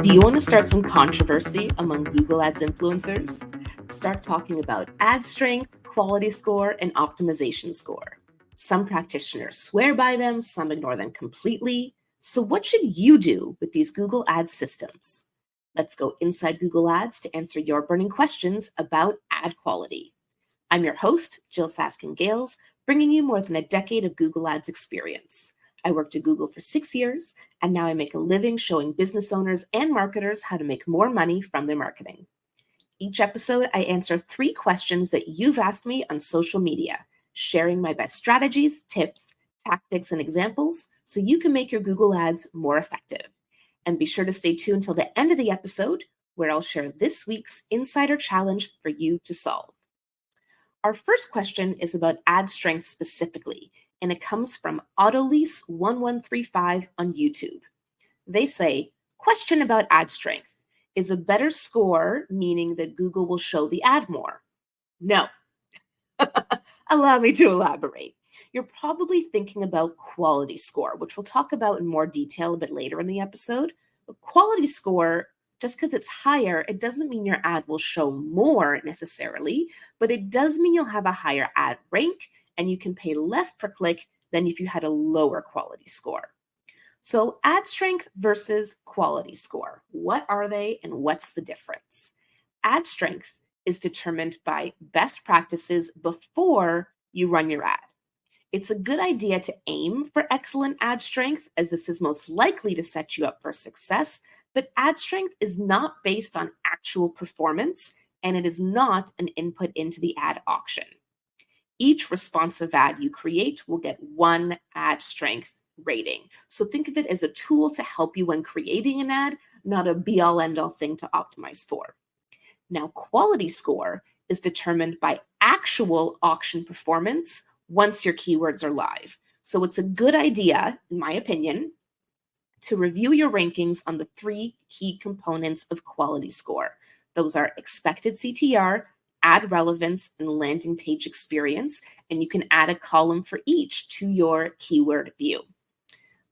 Do you want to start some controversy among Google Ads influencers? Start talking about ad strength, quality score, and optimization score. Some practitioners swear by them, some ignore them completely. So what should you do with these Google Ads systems? Let's go inside Google Ads to answer your burning questions about ad quality. I'm your host, Jyll Saskin Gales, bringing you more than a decade of Google Ads experience. I worked at Google for 6 years, and now I make a living showing business owners and marketers how to make more money from their marketing. Each episode, I answer 3 questions that you've asked me on social media, sharing my best strategies, tips, tactics, and examples so you can make your Google Ads more effective. And be sure to stay tuned until the end of the episode, where I'll share this week's Insider Challenge for you to solve. Our first question is about ad strength specifically, and it comes from AutoLease1135 on YouTube. They say, question about ad strength. Is a better score meaning that Google will show the ad more? No. Allow me to elaborate. You're probably thinking about quality score, which we'll talk about in more detail a bit later in the episode. But quality score, just because it's higher, it doesn't mean your ad will show more necessarily, but it does mean you'll have a higher ad rank and you can pay less per click than if you had a lower quality score. So ad strength versus quality score. What are they and what's the difference? Ad strength is determined by best practices before you run your ad. It's a good idea to aim for excellent ad strength, as this is most likely to set you up for success, but ad strength is not based on actual performance, and it is not an input into the ad auction. Each responsive ad you create will get 1 ad strength rating. So think of it as a tool to help you when creating an ad, not a be-all end-all thing to optimize for. Now, quality score is determined by actual auction performance once your keywords are live. So it's a good idea, in my opinion, to review your rankings on the 3 key components of quality score. Those are expected CTR, ad relevance, and landing page experience, and you can add a column for each to your keyword view.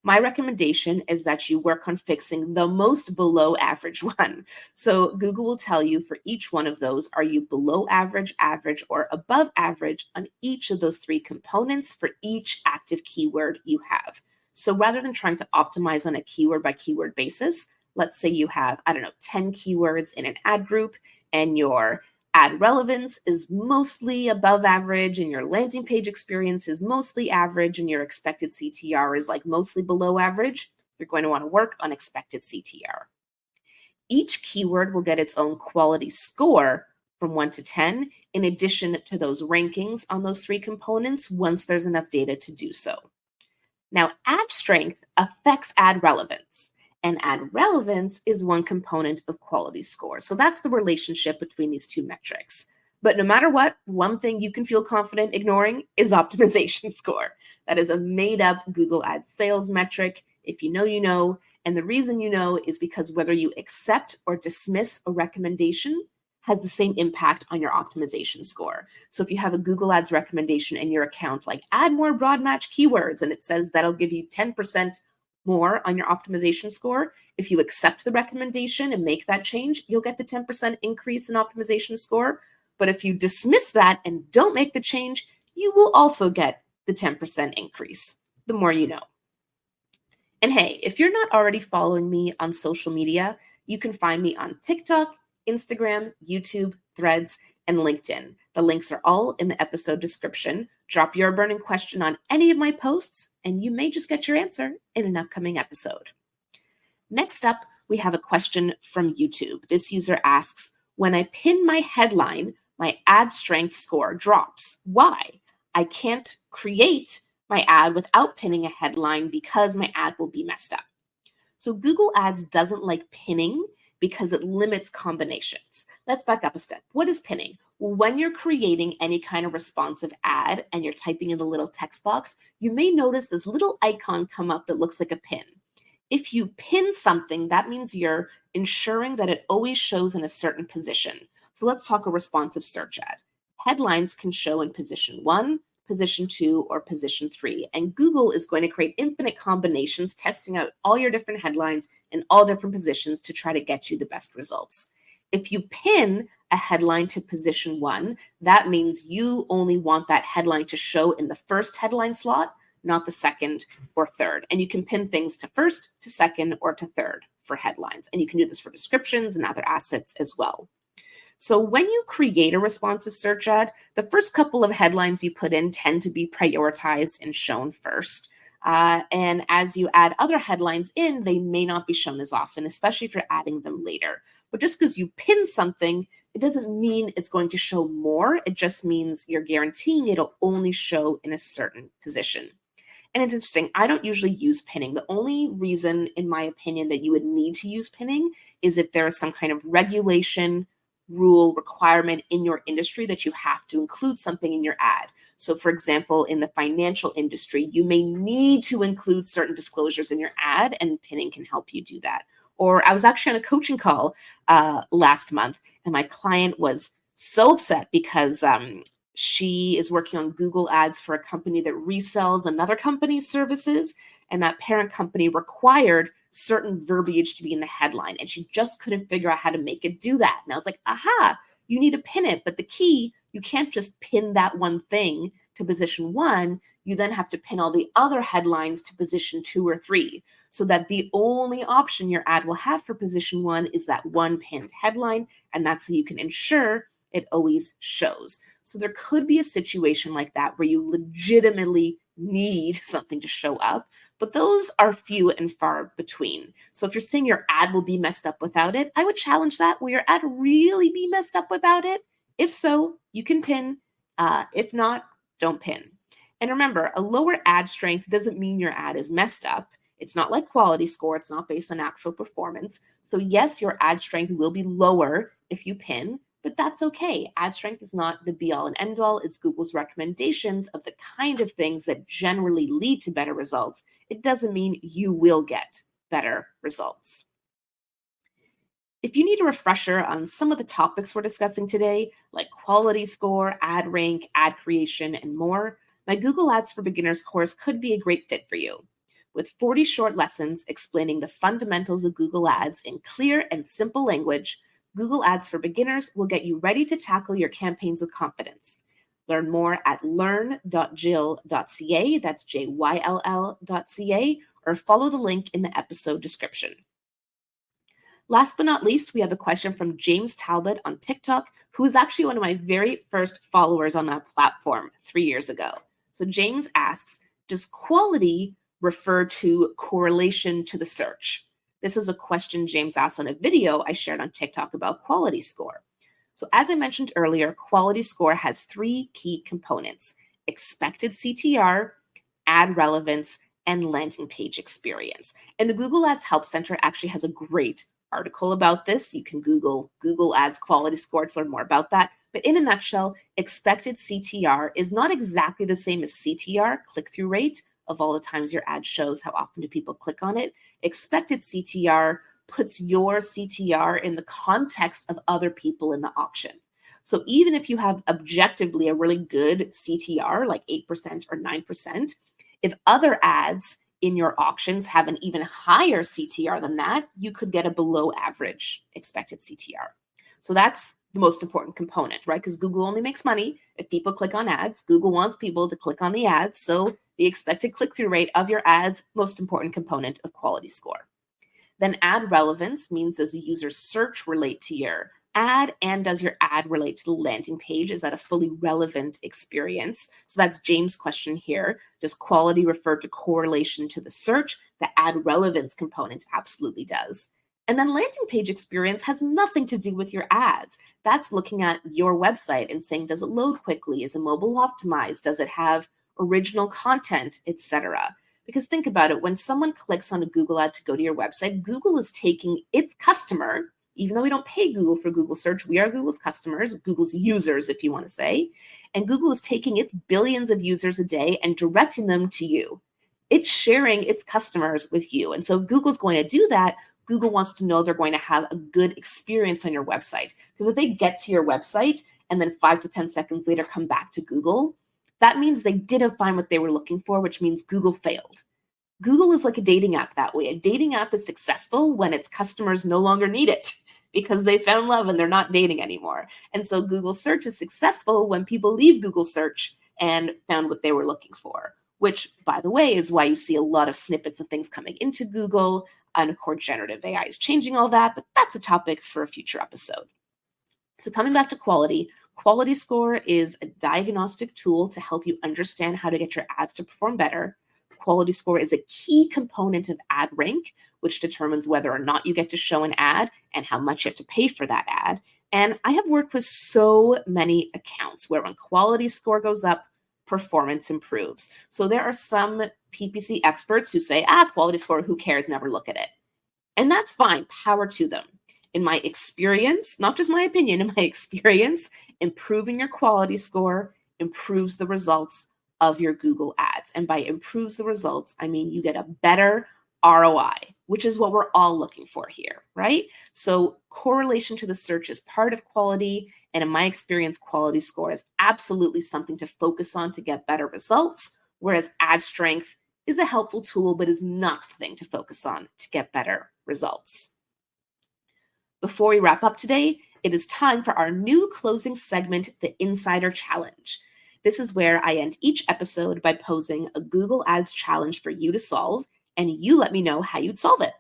My recommendation is that you work on fixing the most below average one. So Google will tell you for each one of those, are you below average, average, or above average on each of those 3 components for each active keyword you have. So rather than trying to optimize on a keyword by keyword basis, let's say you have, 10 keywords in an ad group and your ad relevance is mostly above average and your landing page experience is mostly average and your expected CTR is like mostly below average, you're going to want to work on expected CTR. Each keyword will get its own quality score from 1 to 10, in addition to those rankings on those 3 components once there's enough data to do so. Now, ad strength affects ad relevance. And ad relevance is one component of quality score. So that's the relationship between these 2 metrics. But no matter what, one thing you can feel confident ignoring is optimization score. That is a made-up Google Ads sales metric. If you know, you know. And the reason you know is because whether you accept or dismiss a recommendation has the same impact on your optimization score. So if you have a Google Ads recommendation in your account, like add more broad match keywords, and it says that'll give you 10% more on your optimization score. If you accept the recommendation and make that change, you'll get the 10% increase in optimization score. But if you dismiss that and don't make the change, you will also get the 10% increase. The more you know. And hey, if you're not already following me on social media, you can find me on TikTok, Instagram, YouTube, Threads, and LinkedIn. The links are all in the episode description. Drop your burning question on any of my posts, and you may just get your answer in an upcoming episode. Next up, we have a question from YouTube. This user asks, when I pin my headline, my ad strength score drops. Why? I can't create my ad without pinning a headline because my ad will be messed up. So Google Ads doesn't like pinning because it limits combinations. Let's back up a step. What is pinning? Well, when you're creating any kind of responsive ad and you're typing in the little text box, you may notice this little icon come up that looks like a pin. If you pin something, that means you're ensuring that it always shows in a certain position. So let's talk a responsive search ad. Headlines can show in position 1, position 2, or position 3. And Google is going to create infinite combinations, testing out all your different headlines in all different positions to try to get you the best results. If you pin a headline to position 1, that means you only want that headline to show in the first headline slot, not the second or third. And you can pin things to first, to second, or to third for headlines. And you can do this for descriptions and other assets as well. So when you create a responsive search ad, the first couple of headlines you put in tend to be prioritized and shown first. And as you add other headlines in, they may not be shown as often, especially if you're adding them later. But just because you pin something, it doesn't mean it's going to show more. It just means you're guaranteeing it'll only show in a certain position. And it's interesting, I don't usually use pinning. The only reason, in my opinion, that you would need to use pinning is if there is some kind of regulation, rule, requirement in your industry that you have to include something in your ad. So for example, in the financial industry, you may need to include certain disclosures in your ad, and pinning can help you do that. Or I was actually on a coaching call last month, and my client was so upset because she is working on Google ads for a company that resells another company's services, and that parent company required certain verbiage to be in the headline, and she just couldn't figure out how to make it do that. And I was like, aha, you need to pin it. But the key, you can't just pin that one thing to position 1. You then have to pin all the other headlines to position 2 or 3, so that the only option your ad will have for position 1 is that one pinned headline, and that's how you can ensure it always shows. So there could be a situation like that where you legitimately need something to show up, but those are few and far between. So if you're saying your ad will be messed up without it, I would challenge that. Will your ad really be messed up without it? If so, you can pin. If not, don't pin. And remember, a lower ad strength doesn't mean your ad is messed up. It's not like quality score. It's not based on actual performance. So yes, your ad strength will be lower if you pin, but that's okay. Ad strength is not the be all and end all. It's Google's recommendations of the kind of things that generally lead to better results. It doesn't mean you will get better results. If you need a refresher on some of the topics we're discussing today, like quality score, ad rank, ad creation, and more, my Google Ads for Beginners course could be a great fit for you. With 40 short lessons explaining the fundamentals of Google Ads in clear and simple language, Google Ads for Beginners will get you ready to tackle your campaigns with confidence. Learn more at learn.jyll.ca, that's JYLL.ca, or follow the link in the episode description. Last but not least, we have a question from James Talbot on TikTok, who is actually one of my very first followers on that platform 3 years ago. So James asks, does quality refer to correlation to the search? This is a question James asked on a video I shared on TikTok about quality score. So as I mentioned earlier, quality score has 3 key components: expected CTR, ad relevance, and landing page experience. And the Google Ads Help Center actually has a great article about this. You can Google Ads quality score to learn more about that. But in a nutshell, expected CTR is not exactly the same as CTR, click-through rate, of all the times your ad shows how often do people click on it. Expected CTR puts your CTR in the context of other people in the auction. So even if you have objectively a really good CTR, like 8% or 9%, if other ads in your auctions have an even higher CTR than that, you could get a below average expected CTR. So that's the most important component, right? Because Google only makes money if people click on ads. Google wants people to click on the ads. So the expected click-through rate of your ads, most important component of quality score. Then ad relevance means, does the user's search relate to your ad, and does your ad relate to the landing page? Is that a fully relevant experience? So that's James' question here. Does quality refer to correlation to the search? The ad relevance component absolutely does. And then landing page experience has nothing to do with your ads. That's looking at your website and saying, does it load quickly? Is it mobile optimized? Does it have original content, etc.? Because think about it, when someone clicks on a Google ad to go to your website, Google is taking its customer, even though we don't pay Google for Google search, we are Google's customers, Google's users, if you want to say, and Google is taking its billions of users a day and directing them to you. It's sharing its customers with you. And so if Google's going to do that, Google wants to know they're going to have a good experience on your website. Because if they get to your website and then 5 to 10 seconds later come back to Google, that means they didn't find what they were looking for, which means Google failed. Google is like a dating app that way. A dating app is successful when its customers no longer need it because they found love and they're not dating anymore. And so Google search is successful when people leave Google search and found what they were looking for, which, by the way, is why you see a lot of snippets of things coming into Google. And of course, generative AI is changing all that, but that's a topic for a future episode. So coming back to quality, Quality Score is a diagnostic tool to help you understand how to get your ads to perform better. Quality Score is a key component of ad rank, which determines whether or not you get to show an ad and how much you have to pay for that ad. And I have worked with so many accounts where when Quality Score goes up, performance improves. So there are some PPC experts who say, Quality Score, who cares, never look at it. And that's fine, power to them. In my experience, not just my opinion, in my experience, improving your Quality Score improves the results of your Google ads. And by improves the results, I mean you get a better ROI, which is what we're all looking for here, right? So correlation to the search is part of quality. And in my experience, Quality Score is absolutely something to focus on to get better results, whereas ad strength is a helpful tool, but is not the thing to focus on to get better results. Before we wrap up today, it is time for our new closing segment, the Insider Challenge. This is where I end each episode by posing a Google Ads challenge for you to solve, and you let me know how you'd solve it.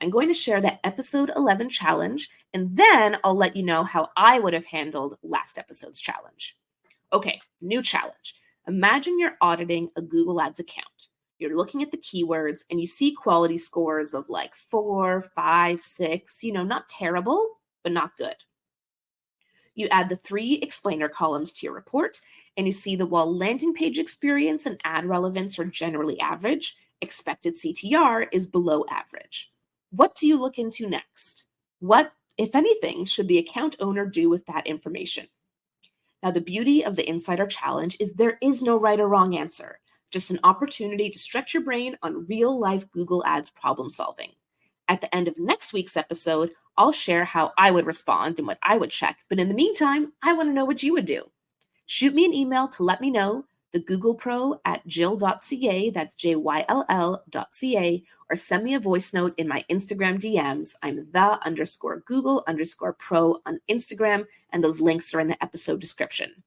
I'm going to share the episode 11 challenge, and then I'll let you know how I would have handled last episode's challenge. Okay, new challenge. Imagine you're auditing a Google Ads account. You're looking at the keywords and you see quality scores of like 4, 5, 6, not terrible, but not good. You add the 3 explainer columns to your report, and you see that while landing page experience and ad relevance are generally average, expected CTR is below average. What do you look into next? What, if anything, should the account owner do with that information? Now, the beauty of the Insider Challenge is there is no right or wrong answer, just an opportunity to stretch your brain on real-life Google Ads problem solving. At the end of next week's episode, I'll share how I would respond and what I would check. But in the meantime, I want to know what you would do. Shoot me an email to let me know, thegooglepro@jyll.ca, that's JYLL.ca, or send me a voice note in my Instagram DMs. I'm the_Google_pro on Instagram, and those links are in the episode description.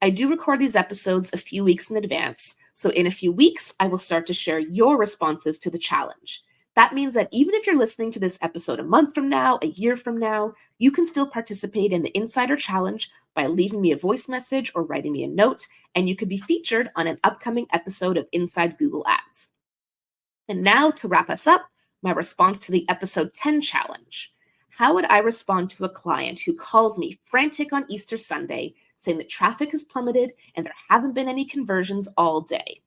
I do record these episodes a few weeks in advance, so in a few weeks, I will start to share your responses to the challenge. That means that even if you're listening to this episode a month from now, a year from now, you can still participate in the Insider Challenge by leaving me a voice message or writing me a note, and you could be featured on an upcoming episode of Inside Google Ads. And now to wrap us up, my response to the episode 10 challenge. How would I respond to a client who calls me frantic on Easter Sunday, saying that traffic has plummeted and there haven't been any conversions all day?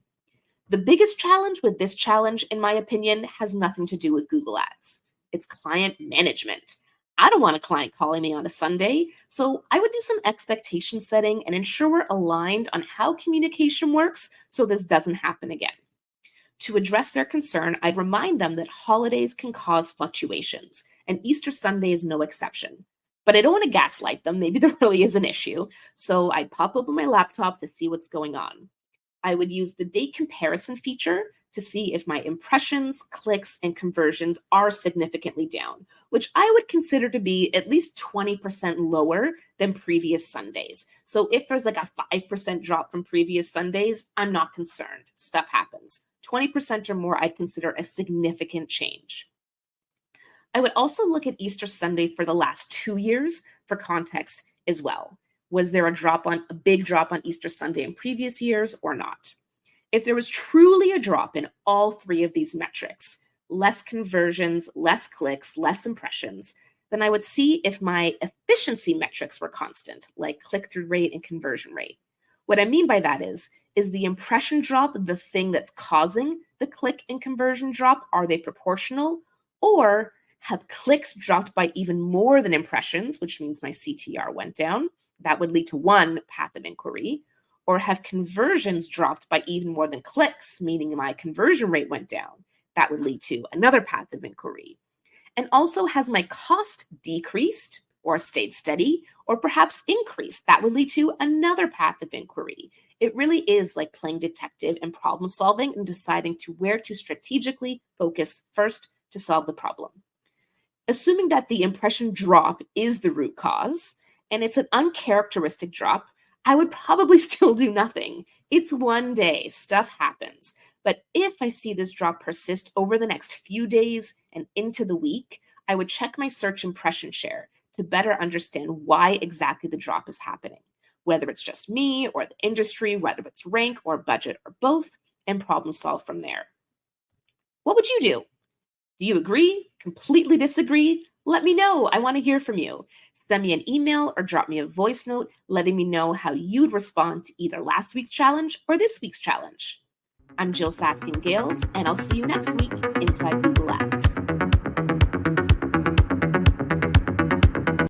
The biggest challenge with this challenge, in my opinion, has nothing to do with Google Ads. It's client management. I don't want a client calling me on a Sunday, so I would do some expectation setting and ensure we're aligned on how communication works so this doesn't happen again. To address their concern, I'd remind them that holidays can cause fluctuations, and Easter Sunday is no exception. But I don't want to gaslight them. Maybe there really is an issue. So I'd pop open my laptop to see what's going on. I would use the date comparison feature to see if my impressions, clicks, and conversions are significantly down, which I would consider to be at least 20% lower than previous Sundays. So if there's like a 5% drop from previous Sundays, I'm not concerned. Stuff happens. 20% or more, I'd consider a significant change. I would also look at Easter Sunday for the last 2 years for context as well. Was there a big drop on Easter Sunday in previous years or not? If there was truly a drop in all 3 of these metrics, less conversions, less clicks, less impressions, then I would see if my efficiency metrics were constant, like click-through rate and conversion rate. What I mean by that is the impression drop the thing that's causing the click and conversion drop? Are they proportional? Or have clicks dropped by even more than impressions, which means my CTR went down? That would lead to one path of inquiry. Or have conversions dropped by even more than clicks, meaning my conversion rate went down? That would lead to another path of inquiry. And also, has my cost decreased or stayed steady, or perhaps increased. That would lead to another path of inquiry. It really is like playing detective and problem solving and deciding to where to strategically focus first to solve the problem. Assuming that the impression drop is the root cause and it's an uncharacteristic drop, I would probably still do nothing. It's one day, stuff happens. But if I see this drop persist over the next few days and into the week, I would check my search impression share to better understand why exactly the drop is happening, whether it's just me or the industry, whether it's rank or budget or both, and problem solve from there. What would you do? Do you agree? Completely disagree? Let me know. I want to hear from you. Send me an email or drop me a voice note letting me know how you'd respond to either last week's challenge or this week's challenge. I'm Jyll Saskin Gales, and I'll see you next week inside Google Ads.